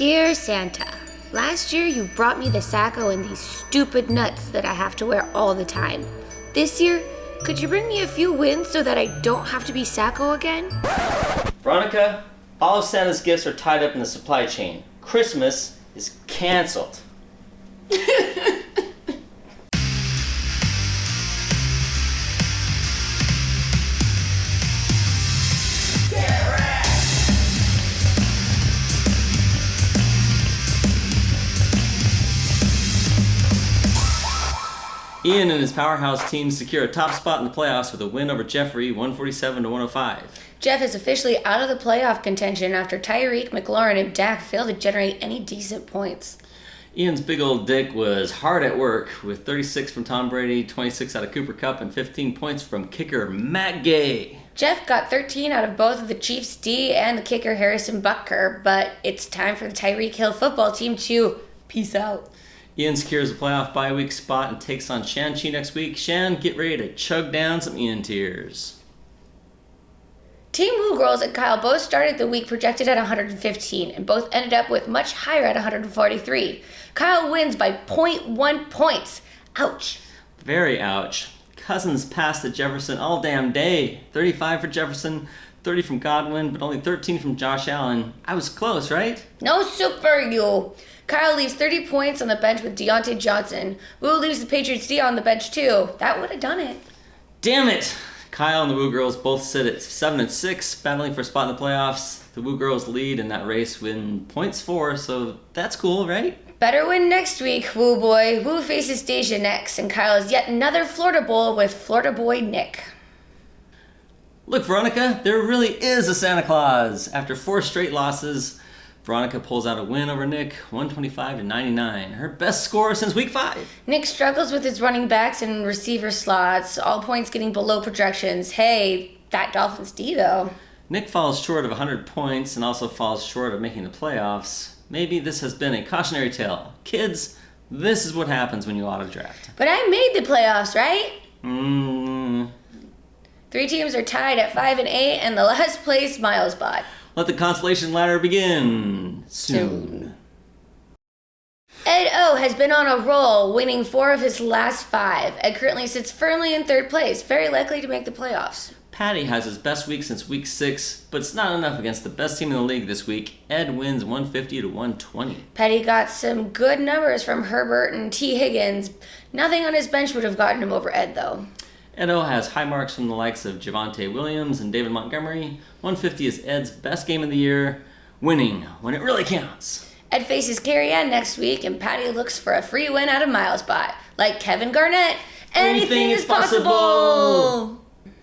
Dear Santa, last year you brought me the Sacco and these stupid nuts that I have to wear all the time. This year, could you bring me a few wins so that I don't have to be Sacco again? Veronica, all of Santa's gifts are tied up in the supply chain. Christmas is canceled. Ian and his powerhouse team secure a top spot in the playoffs with a win over Jeffrey, 147-105. Jeff is officially out of the playoff contention after Tyreek, McLaurin, and Dak failed to generate any decent points. Ian's big old dick was hard at work with 36 from Tom Brady, 26 out of Cooper Kupp, and 15 points from kicker Matt Gay. Jeff got 13 out of both of the Chiefs' D and the kicker Harrison Butker, but it's time for the Tyreek Hill football team to peace out. Ian secures a playoff bye week spot and takes on Shan-Chi next week. Shan, get ready to chug down some Ian tears. Team Woo Girls and Kyle both started the week projected at 115 and both ended up with much higher at 143. Kyle wins by 0.1 points. Ouch. Very ouch. Cousins passed to Jefferson all damn day. 35 for Jefferson, 30 from Godwin, but only 13 from Josh Allen. I was close, right? No super, you. Kyle leaves 30 points on the bench with Deontay Johnson. Woo leaves the Patriots D on the bench too. That would have done it. Damn it! Kyle and the Woo Girls both sit at 7-6, battling for a spot in the playoffs. The Woo Girls lead in that race win points for, so that's cool, right? Better win next week, Woo Boy. Woo faces Deja next, and Kyle has yet another Florida Bowl with Florida Boy Nick. Look, Veronica, there really is a Santa Claus. After 4 straight losses, Veronica pulls out a win over Nick, 125-99. Her best score since week 5. Nick struggles with his running backs and receiver slots, all points getting below projections. Hey, that Dolphins D though. Nick falls short of 100 points and also falls short of making the playoffs. Maybe this has been a cautionary tale. Kids, this is what happens when you auto-draft. But I made the playoffs, right? 3 teams are tied at 5 and 8, and the last place Miles bought. Let the consolation ladder begin soon. Ed O has been on a roll, winning 4 of his last 5. Ed currently sits firmly in 3rd place, very likely to make the playoffs. Patty has his best week since week 6, but it's not enough against the best team in the league this week. Ed wins 150-120. Patty got some good numbers from Herbert and T. Higgins. Nothing on his bench would have gotten him over Ed, though. Edo has high marks from the likes of Javonte Williams and David Montgomery. 150 is Ed's best game of the year, winning when it really counts. Ed faces Carrie Ann next week, and Patty looks for a free win out of Miles Bot. Like Kevin Garnett, anything is possible!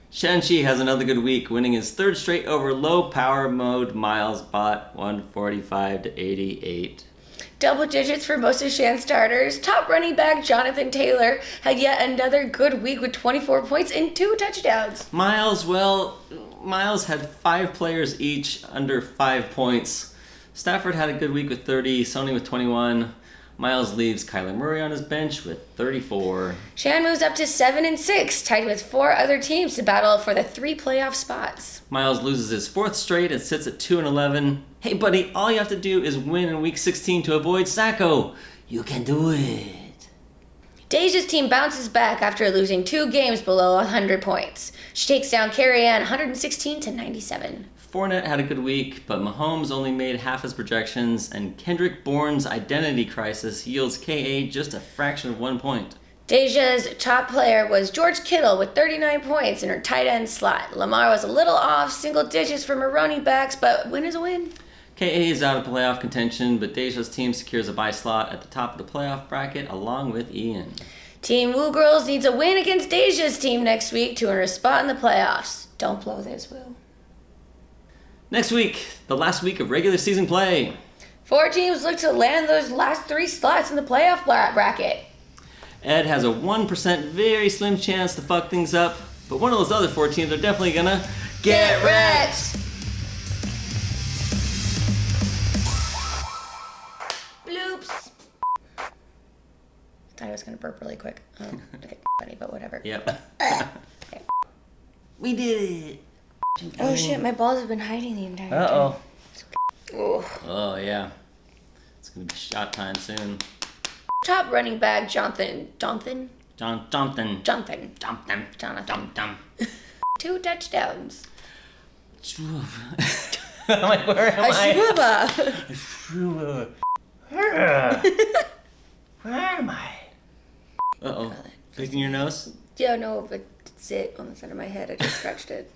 Shan-Chi has another good week, winning his 3rd straight over low power mode Miles Bot, 145-88. Double digits for most of Shan's starters. Top running back Jonathan Taylor had yet another good week with 24 points and 2 touchdowns. Miles had 5 players each under 5 points. Stafford had a good week with 30, Sony with 21. Miles leaves Kyler Murray on his bench with 34. Shan moves up to 7 and 6, tied with 4 other teams to battle for the 3 playoff spots. Miles loses his 4th straight and sits at 2 and 11. Hey buddy, all you have to do is win in week 16 to avoid Sacco. You can do it. Deja's team bounces back after losing 2 games below 100 points. She takes down Carrie Ann 116-97. Fournette had a good week, but Mahomes only made half his projections, and Kendrick Bourne's identity crisis yields KA just a fraction of 1 point. Deja's top player was George Kittle with 39 points in her tight end slot. Lamar was a little off single digits from her running backs, but win is a win. KA is out of playoff contention, but Deja's team secures a bye slot at the top of the playoff bracket along with Ian. Team Woo Girls needs a win against Deja's team next week to earn a spot in the playoffs. Don't blow this, Woo. Next week, the last week of regular season play. 4 teams look to land those last 3 slots in the playoff bracket. Ed has a 1% very slim chance to fuck things up, but one of those other 4 teams are definitely gonna get wrecked. Bloops. I thought I was gonna burp really quick. Okay, funny, but whatever. Yep. Okay. We did it. Oh shit, my balls have been hiding the entire time. Uh-oh. Okay. Oh, yeah. gonna be shot time soon. Top running back Jonathan. Jonathan. Jonathan. Jonathan. 2 touchdowns. I'm like, where am I? Ashruba. Where am I? Uh-oh. Picking your nose? Yeah, no, but it's it on the side of my head. I just scratched it.